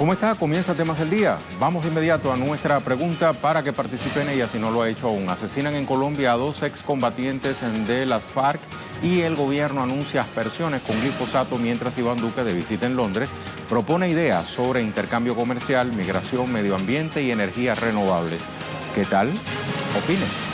¿Cómo está? Comienza Temas del Día. Vamos de inmediato a nuestra pregunta para que participe en ella si no lo ha hecho aún. Asesinan en Colombia a 2 excombatientes de las FARC y el gobierno anuncia aspersiones con glifosato mientras Iván Duque, de visita en Londres, propone ideas sobre intercambio comercial, migración, medio ambiente y energías renovables. ¿Qué tal? Opinen.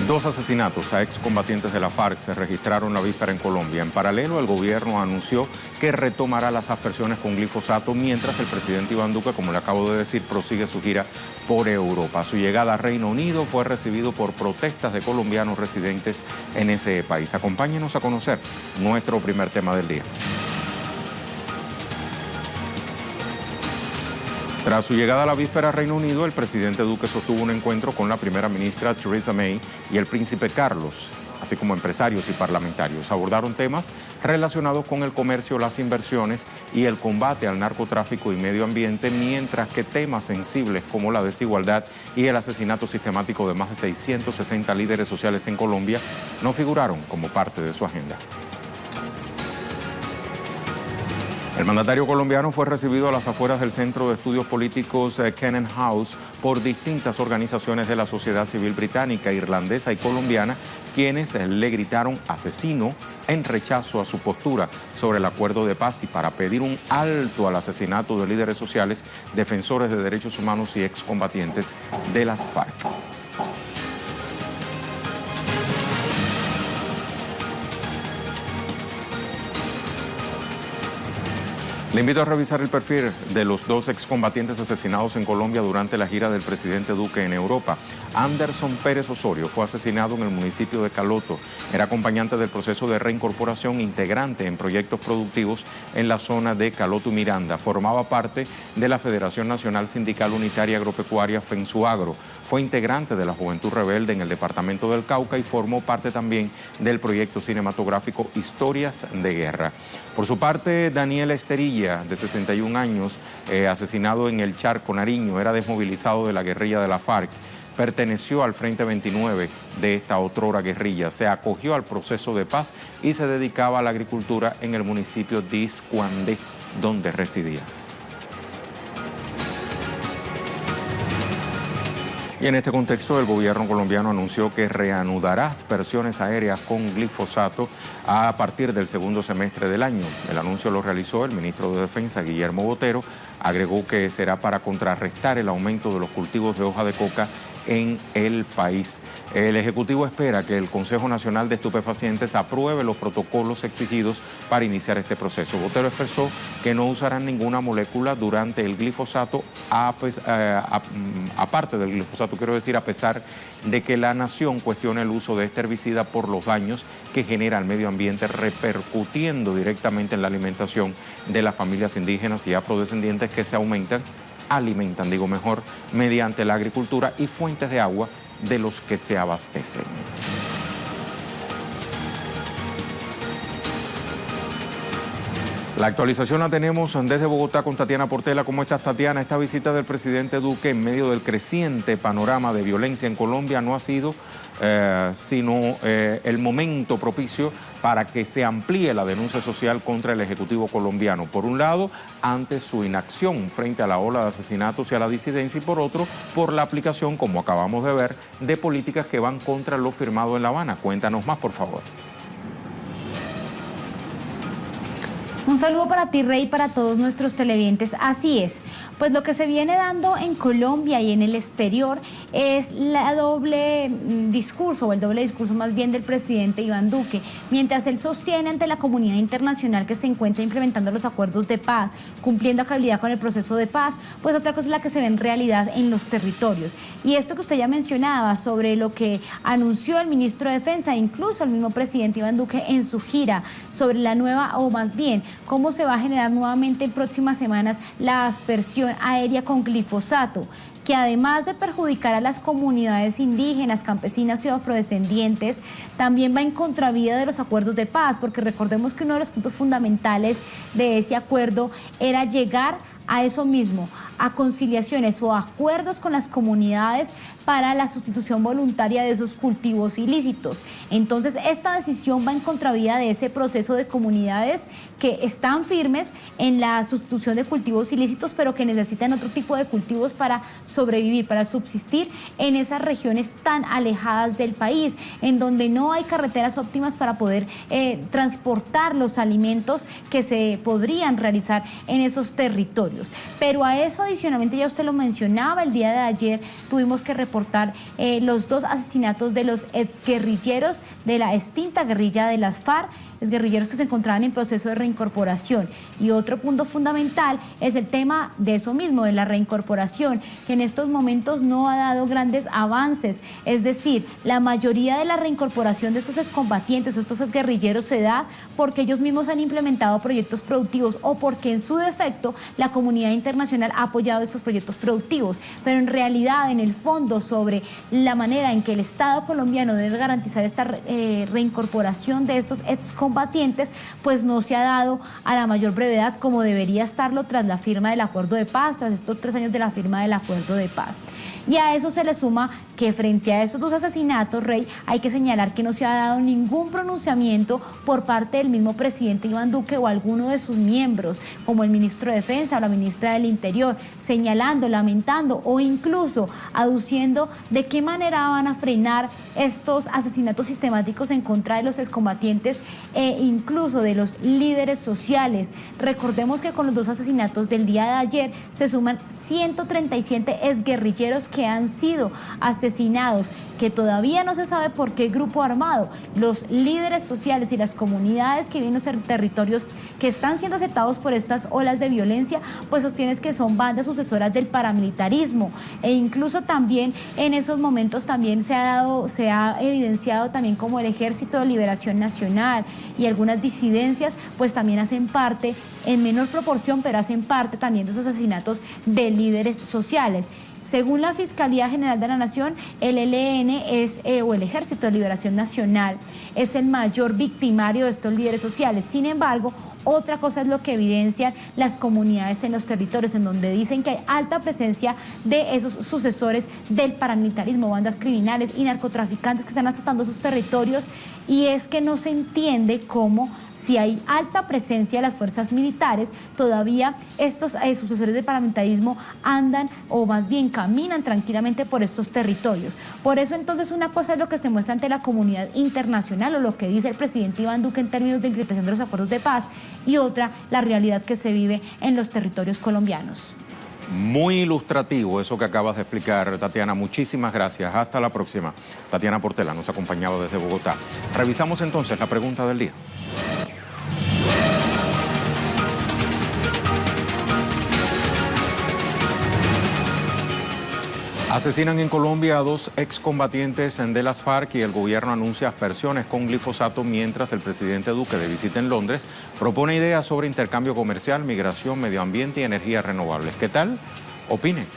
2 asesinatos a excombatientes de la FARC se registraron la víspera en Colombia. En paralelo, el gobierno anunció que retomará las aspersiones con glifosato, mientras el presidente Iván Duque, como le acabo de decir, prosigue su gira por Europa. Su llegada a Reino Unido fue recibido por protestas de colombianos residentes en ese país. Acompáñenos a conocer nuestro primer tema del día. Tras su llegada a la víspera a Reino Unido, el presidente Duque sostuvo un encuentro con la primera ministra Theresa May y el príncipe Carlos, así como empresarios y parlamentarios. Abordaron temas relacionados con el comercio, las inversiones y el combate al narcotráfico y medio ambiente, mientras que temas sensibles como la desigualdad y el asesinato sistemático de más de 660 líderes sociales en Colombia no figuraron como parte de su agenda. El mandatario colombiano fue recibido a las afueras del Centro de Estudios Políticos Kennan House por distintas organizaciones de la sociedad civil británica, irlandesa y colombiana, quienes le gritaron asesino en rechazo a su postura sobre el acuerdo de paz y para pedir un alto al asesinato de líderes sociales, defensores de derechos humanos y excombatientes de las FARC. Le invito a revisar el perfil de los 2 excombatientes asesinados en Colombia durante la gira del presidente Duque en Europa. Anderson Pérez Osorio fue asesinado en el municipio de Caloto. Era acompañante del proceso de reincorporación, integrante en proyectos productivos en la zona de Caloto y Miranda. Formaba parte de la Federación Nacional Sindical Unitaria Agropecuaria FENSUAGRO. Fue integrante de la Juventud Rebelde en el departamento del Cauca y formó parte también del proyecto cinematográfico Historias de Guerra. Por su parte, Daniel Esterilla, de 61 años, asesinado en el Charco, Nariño, era desmovilizado de la guerrilla de la FARC. Perteneció al Frente 29 de esta otrora guerrilla. Se acogió al proceso de paz y se dedicaba a la agricultura en el municipio de Iscuandé, donde residía. Y en este contexto, el gobierno colombiano anunció que reanudará aspersiones aéreas con glifosato a partir del segundo semestre del año. El anuncio lo realizó el ministro de Defensa, Guillermo Botero. Agregó que será para contrarrestar el aumento de los cultivos de hoja de coca en el país. El Ejecutivo espera que el Consejo Nacional de Estupefacientes apruebe los protocolos exigidos para iniciar este proceso. Botero expresó que no usarán ninguna molécula durante el glifosato, aparte del glifosato, quiero decir, a pesar de que la nación cuestiona el uso de este herbicida por los daños que genera al medio ambiente, repercutiendo directamente en la alimentación de las familias indígenas y afrodescendientes que se alimentan mediante la agricultura y fuentes de agua de los que se abastecen. La actualización la tenemos desde Bogotá con Tatiana Portela. ¿Cómo estás, Tatiana? Esta visita del presidente Duque en medio del creciente panorama de violencia en Colombia no ha sido sino el momento propicio para que se amplíe la denuncia social contra el Ejecutivo colombiano. Por un lado, ante su inacción frente a la ola de asesinatos y a la disidencia, y por otro, por la aplicación, como acabamos de ver, de políticas que van contra lo firmado en La Habana. Cuéntanos más, por favor. Un saludo para ti, Rey, y para todos nuestros televidentes. Así es, pues lo que se viene dando en Colombia y en el exterior es la doble discurso, o el doble discurso más bien del presidente Iván Duque. Mientras él sostiene ante la comunidad internacional que se encuentra implementando los acuerdos de paz, cumpliendo a cabalidad con el proceso de paz, pues otra cosa es la que se ve en realidad en los territorios. Y esto que usted ya mencionaba sobre lo que anunció el ministro de Defensa, incluso el mismo presidente Iván Duque en su gira sobre la nueva, o más bien, cómo se va a generar nuevamente en próximas semanas la aspersión aérea con glifosato, que además de perjudicar a las comunidades indígenas, campesinas y afrodescendientes, también va en contravía de los acuerdos de paz, porque recordemos que uno de los puntos fundamentales de ese acuerdo era llegar a eso mismo, a conciliaciones o acuerdos con las comunidades para la sustitución voluntaria de esos cultivos ilícitos. Entonces, esta decisión va en contravía de ese proceso de comunidades que están firmes en la sustitución de cultivos ilícitos, pero que necesitan otro tipo de cultivos para sobrevivir, para subsistir en esas regiones tan alejadas del país, en donde no hay carreteras óptimas para poder transportar los alimentos que se podrían realizar en esos territorios. Pero a eso adicionalmente, ya usted lo mencionaba, el día de ayer tuvimos que reportar los 2 asesinatos de los exguerrilleros de la extinta guerrilla de las FARC, exguerrilleros que se encontraban en proceso de reincorporación. Y otro punto fundamental es el tema de eso mismo, de la reincorporación, que en estos momentos no ha dado grandes avances. Es decir, la mayoría de la reincorporación de estos excombatientes o estos exguerrilleros se da porque ellos mismos han implementado proyectos productivos o porque en su defecto la comunidad internacional ha apoyado estos proyectos productivos. Pero en realidad, en el fondo, sobre la manera en que el Estado colombiano debe garantizar esta reincorporación de estos excombatientes, pues no se ha dado a la mayor brevedad como debería estarlo tras la firma del acuerdo de paz, tras estos 3 años de la firma del acuerdo de paz. Y a eso se le suma que frente a estos 2 asesinatos, Rey, hay que señalar que no se ha dado ningún pronunciamiento por parte del mismo presidente Iván Duque o alguno de sus miembros, como el ministro de Defensa o la ministra del Interior, señalando, lamentando o incluso aduciendo de qué manera van a frenar estos asesinatos sistemáticos en contra de los excombatientes e incluso de los líderes sociales. Recordemos que con los 2 asesinatos del día de ayer se suman 137 exguerrilleros que han sido asesinados, que todavía no se sabe por qué grupo armado. Los líderes sociales y las comunidades que viven en los territorios que están siendo afectados por estas olas de violencia, pues sostienen que son bandas sucesoras del paramilitarismo, e incluso también en esos momentos también se ha evidenciado también como el Ejército de Liberación Nacional y algunas disidencias, pues también hacen parte, en menor proporción, pero hacen parte también de esos asesinatos de líderes sociales. Según la Fiscalía General de la Nación, el ELN o el Ejército de Liberación Nacional es el mayor victimario de estos líderes sociales. Sin embargo, otra cosa es lo que evidencian las comunidades en los territorios, en donde dicen que hay alta presencia de esos sucesores del paramilitarismo, bandas criminales y narcotraficantes que están azotando sus territorios, y es que no se entiende cómo, si hay alta presencia de las fuerzas militares, todavía estos sucesores del paramilitarismo andan o más bien caminan tranquilamente por estos territorios. Por eso entonces una cosa es lo que se muestra ante la comunidad internacional o lo que dice el presidente Iván Duque en términos de implementación de los acuerdos de paz, y otra la realidad que se vive en los territorios colombianos. Muy ilustrativo eso que acabas de explicar, Tatiana. Muchísimas gracias. Hasta la próxima. Tatiana Portela nos ha acompañado desde Bogotá. Revisamos entonces la pregunta del día. Asesinan en Colombia a 2 excombatientes de las FARC y el gobierno anuncia aspersiones con glifosato, mientras el presidente Duque, de visita en Londres, propone ideas sobre intercambio comercial, migración, medio ambiente y energías renovables. ¿Qué tal? Opinen.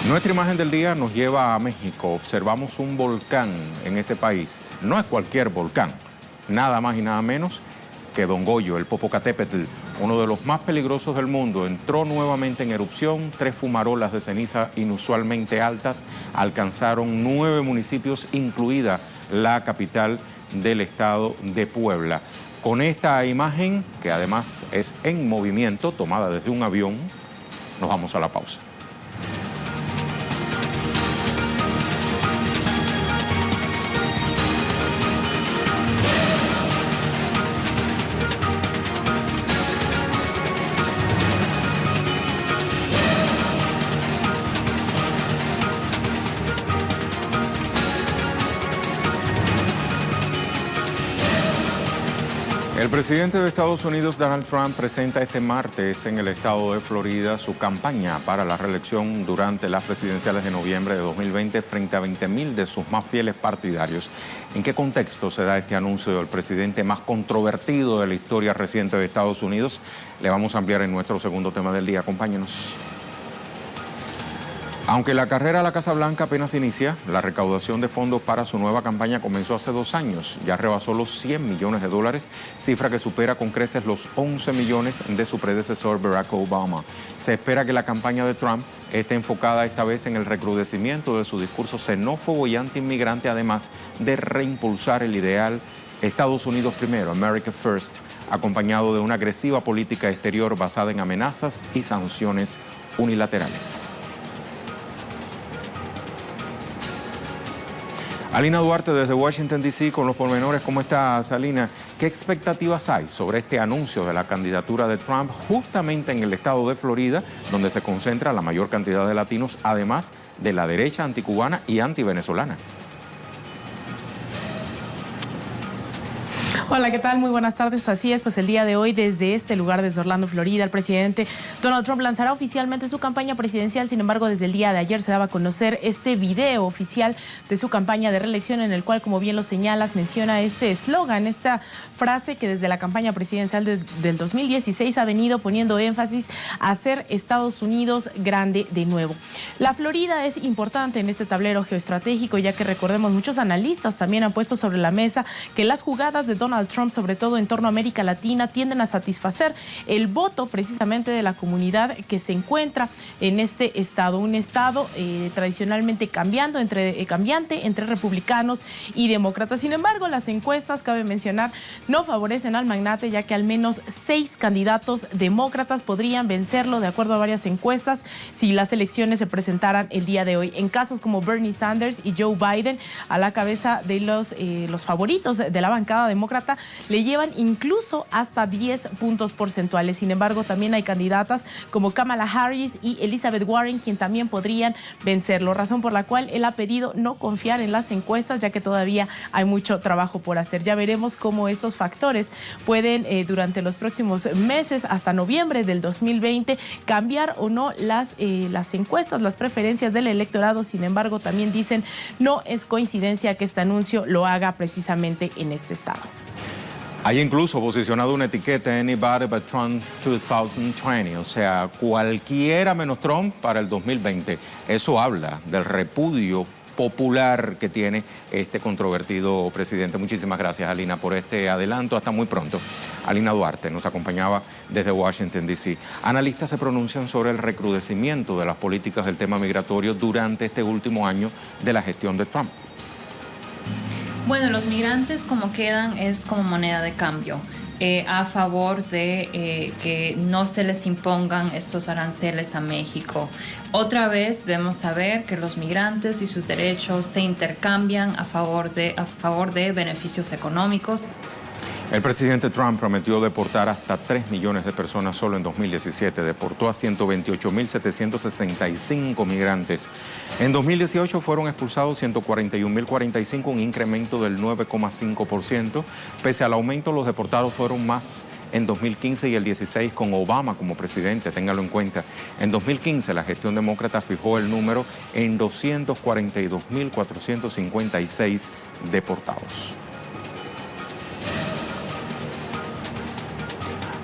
Nuestra imagen del día nos lleva a México. Observamos un volcán en ese país. No es cualquier volcán, nada más y nada menos que Don Goyo, el Popocatépetl, uno de los más peligrosos del mundo, entró nuevamente en erupción. 3 fumarolas de ceniza inusualmente altas alcanzaron 9 municipios, incluida la capital del estado de Puebla. Con esta imagen, que además es en movimiento, tomada desde un avión, nos vamos a la pausa. El presidente de Estados Unidos, Donald Trump, presenta este martes en el estado de Florida su campaña para la reelección durante las presidenciales de noviembre de 2020 frente a 20.000 de sus más fieles partidarios. ¿En qué contexto se da este anuncio del presidente más controvertido de la historia reciente de Estados Unidos? Le vamos a ampliar en nuestro segundo tema del día. Acompáñenos. Aunque la carrera a la Casa Blanca apenas inicia, la recaudación de fondos para su nueva campaña comenzó hace 2 años. Ya rebasó los 100 millones de dólares, cifra que supera con creces los 11 millones de su predecesor Barack Obama. Se espera que la campaña de Trump esté enfocada esta vez en el recrudecimiento de su discurso xenófobo y antiinmigrante, además de reimpulsar el ideal Estados Unidos primero, America First, acompañado de una agresiva política exterior basada en amenazas y sanciones unilaterales. Alina Duarte desde Washington, D.C. con los pormenores. ¿Cómo estás, Alina? ¿Qué expectativas hay sobre este anuncio de la candidatura de Trump justamente en el estado de Florida, donde se concentra la mayor cantidad de latinos, además de la derecha anticubana y antivenezolana? Hola, ¿qué tal? Muy buenas tardes. Así es, pues el día de hoy desde este lugar, desde Orlando, Florida, el presidente Donald Trump lanzará oficialmente su campaña presidencial. Sin embargo, desde el día de ayer se daba a conocer este video oficial de su campaña de reelección en el cual, como bien lo señalas, menciona este eslogan, esta frase que desde la campaña presidencial del 2016 ha venido poniendo énfasis a hacer Estados Unidos grande de nuevo. La Florida es importante en este tablero geoestratégico, ya que recordemos, muchos analistas también han puesto sobre la mesa que las jugadas de Donald Trump, sobre todo en torno a América Latina, tienden a satisfacer el voto precisamente de la comunidad que se encuentra en este estado, un estado tradicionalmente cambiante entre republicanos y demócratas. Sin embargo, las encuestas, cabe mencionar, no favorecen al magnate, ya que al menos 6 candidatos demócratas podrían vencerlo, de acuerdo a varias encuestas, si las elecciones se presentaran el día de hoy. En casos como Bernie Sanders y Joe Biden, a la cabeza de los favoritos de la bancada demócrata, le llevan incluso hasta 10 puntos porcentuales. Sin embargo, también hay candidatas como Kamala Harris y Elizabeth Warren, quien también podrían vencerlo, razón por la cual él ha pedido no confiar en las encuestas, ya que todavía hay mucho trabajo por hacer. Ya veremos cómo estos factores pueden durante los próximos meses, hasta noviembre del 2020, cambiar o no las encuestas, las preferencias del electorado. Sin embargo, también dicen no es coincidencia que este anuncio lo haga precisamente en este estado. Hay incluso posicionado una etiqueta, Anybody but Trump 2020, o sea, cualquiera menos Trump para el 2020. Eso habla del repudio popular que tiene este controvertido presidente. Muchísimas gracias, Alina, por este adelanto. Hasta muy pronto. Alina Duarte nos acompañaba desde Washington, D.C. Analistas se pronuncian sobre el recrudecimiento de las políticas del tema migratorio durante este último año de la gestión de Trump. Bueno, los migrantes como quedan es como moneda de cambio a favor de que no se les impongan estos aranceles a México. Otra vez vemos a ver que los migrantes y sus derechos se intercambian a favor de beneficios económicos. El presidente Trump prometió deportar hasta 3 millones de personas solo en 2017. Deportó a 128.765 migrantes. En 2018 fueron expulsados 141.045, un incremento del 9,5%. Pese al aumento, los deportados fueron más en 2015 y el 16 con Obama como presidente, téngalo en cuenta. En 2015 la gestión demócrata fijó el número en 242.456 deportados.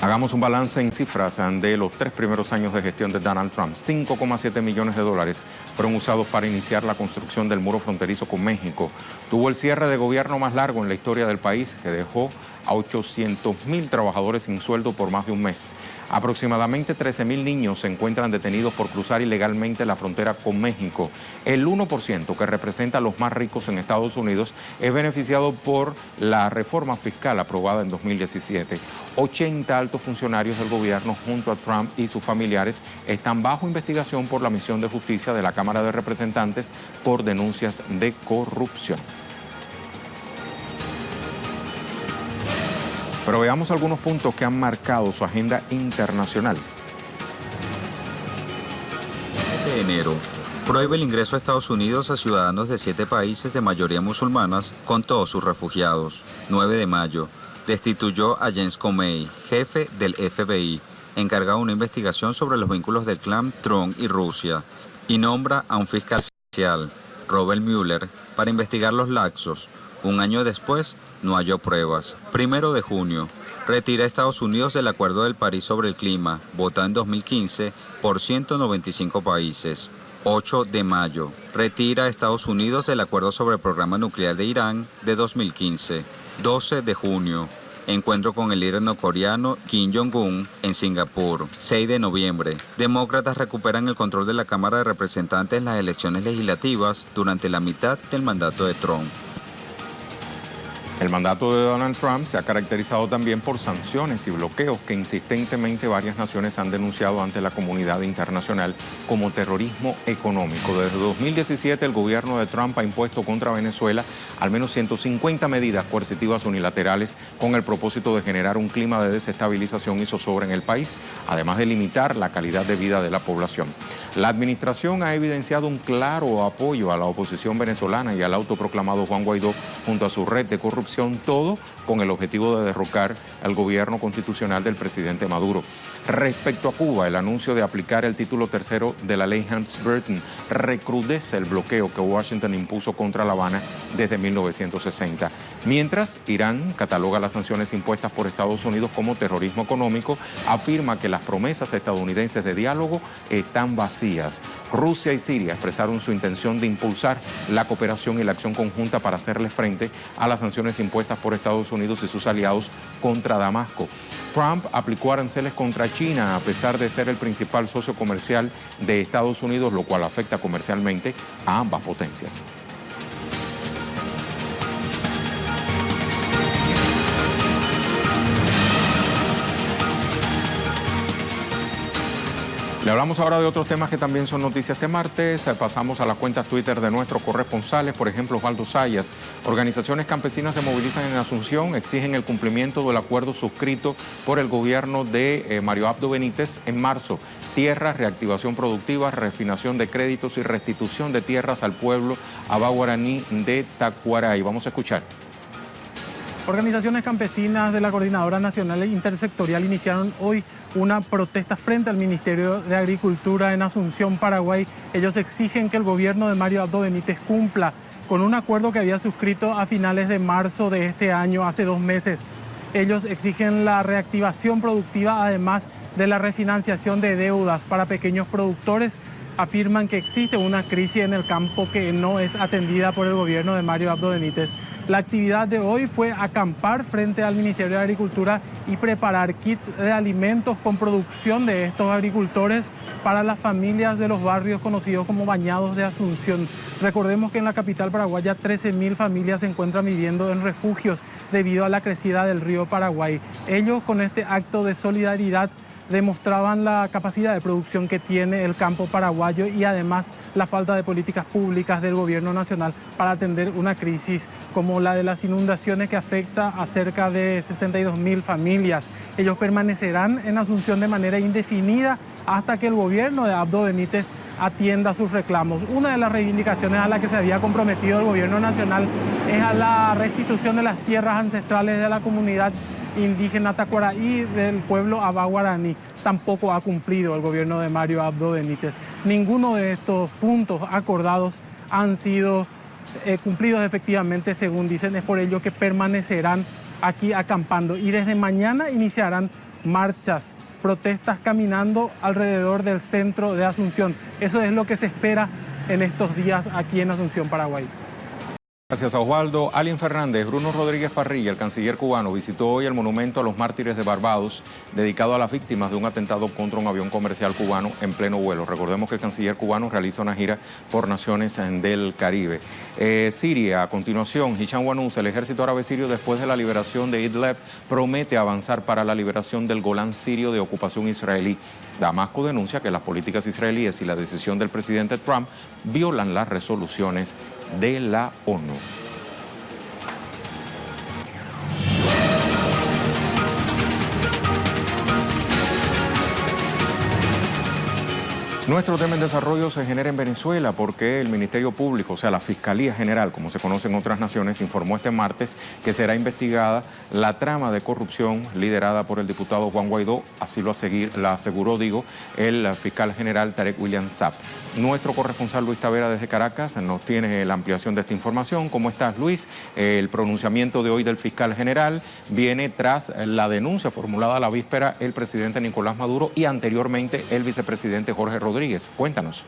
Hagamos un balance en cifras de los 3 primeros años de gestión de Donald Trump. 5,7 millones de dólares fueron usados para iniciar la construcción del muro fronterizo con México. Tuvo el cierre de gobierno más largo en la historia del país, que dejó a 800.000 trabajadores sin sueldo por más de un mes. Aproximadamente 13.000 niños se encuentran detenidos por cruzar ilegalmente la frontera con México. El 1%, que representa a los más ricos en Estados Unidos, es beneficiado por la reforma fiscal aprobada en 2017. 80 altos funcionarios del gobierno junto a Trump y sus familiares están bajo investigación por la Misión de Justicia de la Cámara de Representantes por denuncias de corrupción. Pero veamos algunos puntos que han marcado su agenda internacional. De enero, prohíbe el ingreso a Estados Unidos a ciudadanos de 7 países de mayoría musulmanas con todos sus refugiados. 9 de mayo, destituyó a James Comey, jefe del FBI, encargado de una investigación sobre los vínculos del clan Trump y Rusia, y nombra a un fiscal especial, Robert Mueller, para investigar los laxos. Un año después, no halló pruebas. 1 de junio, retira a Estados Unidos del Acuerdo de París sobre el clima, votado en 2015 por 195 países. 8 de mayo. Retira a Estados Unidos del acuerdo sobre el programa nuclear de Irán de 2015. 12 de junio. Encuentro con el líder norcoreano Kim Jong-un en Singapur. 6 de noviembre. Demócratas recuperan el control de la Cámara de Representantes en las elecciones legislativas durante la mitad del mandato de Trump. El mandato de Donald Trump se ha caracterizado también por sanciones y bloqueos que insistentemente varias naciones han denunciado ante la comunidad internacional como terrorismo económico. Desde 2017 el gobierno de Trump ha impuesto contra Venezuela al menos 150 medidas coercitivas unilaterales con el propósito de generar un clima de desestabilización y zozobra en el país, además de limitar la calidad de vida de la población. La administración ha evidenciado un claro apoyo a la oposición venezolana y al autoproclamado Juan Guaidó junto a su red de corrupción, todo con el objetivo de derrocar al gobierno constitucional del presidente Maduro. Respecto a Cuba, el anuncio de aplicar el título tercero de la ley Helms-Burton recrudece el bloqueo que Washington impuso contra La Habana desde 1960. Mientras, Irán cataloga las sanciones impuestas por Estados Unidos como terrorismo económico, afirma que las promesas estadounidenses de diálogo están vacías. Rusia y Siria expresaron su intención de impulsar la cooperación y la acción conjunta para hacerle frente a las sanciones impuestas por Estados Unidos y sus aliados contra Damasco. Trump aplicó aranceles contra China a pesar de ser el principal socio comercial de Estados Unidos, lo cual afecta comercialmente a ambas potencias. Le hablamos ahora de otros temas que también son noticias este martes. Pasamos a las cuentas Twitter de nuestros corresponsales. Por ejemplo, Osvaldo Sayas. Organizaciones campesinas se movilizan en Asunción, exigen el cumplimiento del acuerdo suscrito por el gobierno de Mario Abdo Benítez en marzo. Tierras, reactivación productiva, refinación de créditos y restitución de tierras al pueblo abaguaraní de Tacuaray. Vamos a escuchar. Organizaciones campesinas de la Coordinadora Nacional Intersectorial iniciaron hoy una protesta frente al Ministerio de Agricultura en Asunción, Paraguay. Ellos exigen que el gobierno de Mario Abdo Benítez cumpla con un acuerdo que había suscrito a finales de marzo de este año, hace 2 meses. Ellos exigen la reactivación productiva, además de la refinanciación de deudas para pequeños productores. Afirman que existe una crisis en el campo que no es atendida por el gobierno de Mario Abdo Benítez. La actividad de hoy fue acampar frente al Ministerio de Agricultura y preparar kits de alimentos con producción de estos agricultores para las familias de los barrios conocidos como Bañados de Asunción. Recordemos que en la capital paraguaya 13.000 familias se encuentran viviendo en refugios debido a la crecida del río Paraguay. Ellos, con este acto de solidaridad, demostraban la capacidad de producción que tiene el campo paraguayo y además la falta de políticas públicas del gobierno nacional para atender una crisis como la de las inundaciones que afecta a cerca de 62.000 familias. Ellos permanecerán en Asunción de manera indefinida hasta que el gobierno de Abdo Benítez atienda sus reclamos. Una de las reivindicaciones a las que se había comprometido el gobierno nacional es a la restitución de las tierras ancestrales de la comunidad indígena Tacuaray del pueblo abaguaraní. Tampoco ha cumplido el gobierno de Mario Abdo Benítez. Ninguno de estos puntos acordados han sido cumplidos efectivamente, según dicen. Es por ello que permanecerán aquí acampando y desde mañana iniciarán marchas, protestas caminando alrededor del centro de Asunción. Eso es lo que se espera en estos días aquí en Asunción, Paraguay. Gracias a Osvaldo. Alien Fernández. Bruno Rodríguez Parrilla, el canciller cubano, visitó hoy el monumento a los mártires de Barbados, dedicado a las víctimas de un atentado contra un avión comercial cubano en pleno vuelo. Recordemos que el canciller cubano realiza una gira por naciones del Caribe. Siria, a continuación, Hisham Wanous, el ejército árabe sirio, después de la liberación de Idlib, promete avanzar para la liberación del Golán sirio de ocupación israelí. Damasco denuncia que las políticas israelíes y la decisión del presidente Trump violan las resoluciones de la ONU. Nuestro tema en desarrollo se genera en Venezuela porque el Ministerio Público, o sea, la Fiscalía General, como se conoce en otras naciones, informó este martes que será investigada la trama de corrupción liderada por el diputado Juan Guaidó. Así lo aseguró, el fiscal general Tarek William Saab. Nuestro corresponsal Luis Tavera desde Caracas nos tiene la ampliación de esta información. ¿Cómo estás, Luis? El pronunciamiento de hoy del fiscal general viene tras la denuncia formulada la víspera el presidente Nicolás Maduro y anteriormente el vicepresidente Jorge Rodríguez. Cuéntanos.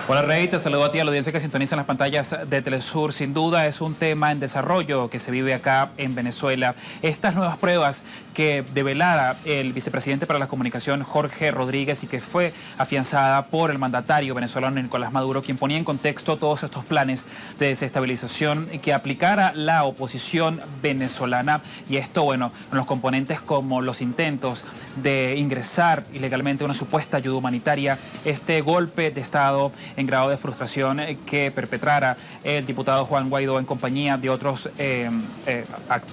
Hola Rey, te saludo a ti, a la audiencia que sintoniza en las pantallas de Telesur. Sin duda es un tema en desarrollo que se vive acá en Venezuela. Estas nuevas pruebas que develara el vicepresidente para la comunicación Jorge Rodríguez y que fue afianzada por el mandatario venezolano Nicolás Maduro, quien ponía en contexto todos estos planes de desestabilización que aplicara la oposición venezolana. Y esto, bueno, con los componentes como los intentos de ingresar ilegalmente una supuesta ayuda humanitaria, este golpe de Estado en grado de frustración que perpetrara el diputado Juan Guaidó en compañía de otros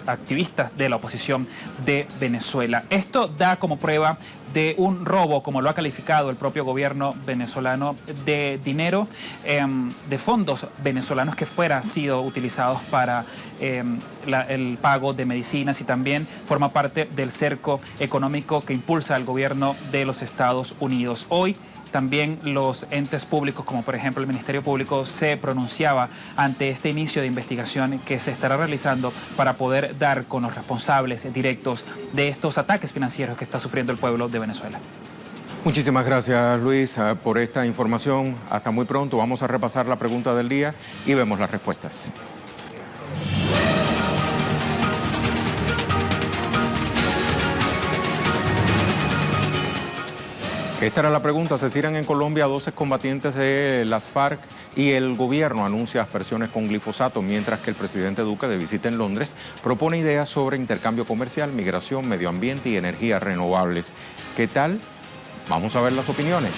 activistas de la oposición de Venezuela. Esto da como prueba de un robo, como lo ha calificado el propio gobierno venezolano, de dinero, de fondos venezolanos que fueran sido utilizados para el pago de medicinas, y también forma parte del cerco económico que impulsa el gobierno de los Estados Unidos. Hoy también los entes públicos, como por ejemplo el Ministerio Público, se pronunciaba ante este inicio de investigación que se estará realizando para poder dar con los responsables directos de estos ataques financieros que está sufriendo el pueblo de Venezuela. Muchísimas gracias, Luis, por esta información. Hasta muy pronto. Vamos a repasar la pregunta del día y vemos las respuestas. Esta era la pregunta. Asesinan en Colombia a 12 combatientes de las FARC y el gobierno anuncia aspersiones con glifosato, mientras que el presidente Duque, de visita en Londres, propone ideas sobre intercambio comercial, migración, medio ambiente y energías renovables. ¿Qué tal? Vamos a ver las opiniones.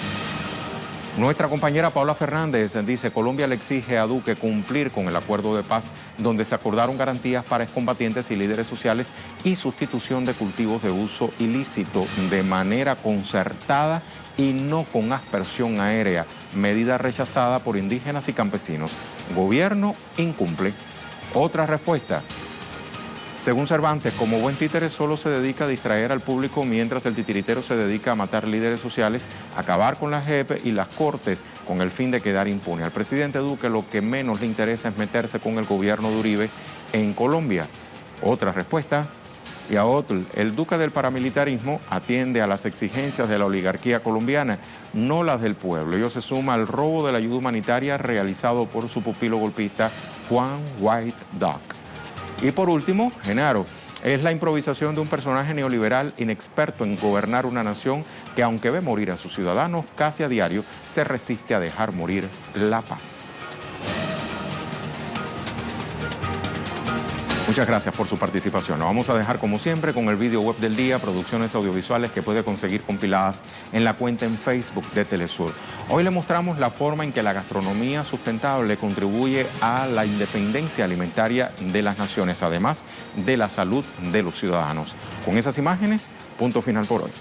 Nuestra compañera Paula Fernández dice: Colombia le exige a Duque cumplir con el acuerdo de paz donde se acordaron garantías para excombatientes y líderes sociales y sustitución de cultivos de uso ilícito de manera concertada y no con aspersión aérea, medida rechazada por indígenas y campesinos. Gobierno incumple. Otra respuesta. Según Cervantes, como buen títere solo se dedica a distraer al público, mientras el titiritero se dedica a matar líderes sociales, acabar con la JEP y las Cortes con el fin de quedar impune. Al presidente Duque lo que menos le interesa es meterse con el gobierno de Uribe en Colombia. Otra respuesta. Y a otro, el Duque del paramilitarismo atiende a las exigencias de la oligarquía colombiana, no las del pueblo. Ello se suma al robo de la ayuda humanitaria realizado por su pupilo golpista Juan White Duck. Y por último, Genaro, es la improvisación de un personaje neoliberal inexperto en gobernar una nación que, aunque ve morir a sus ciudadanos casi a diario, se resiste a dejar morir la paz. Muchas gracias por su participación. Nos vamos a dejar, como siempre, con el video web del día, producciones audiovisuales que puede conseguir compiladas en la cuenta en Facebook de Telesur. Hoy le mostramos la forma en que la gastronomía sustentable contribuye a la independencia alimentaria de las naciones, además de la salud de los ciudadanos. Con esas imágenes, punto final por hoy.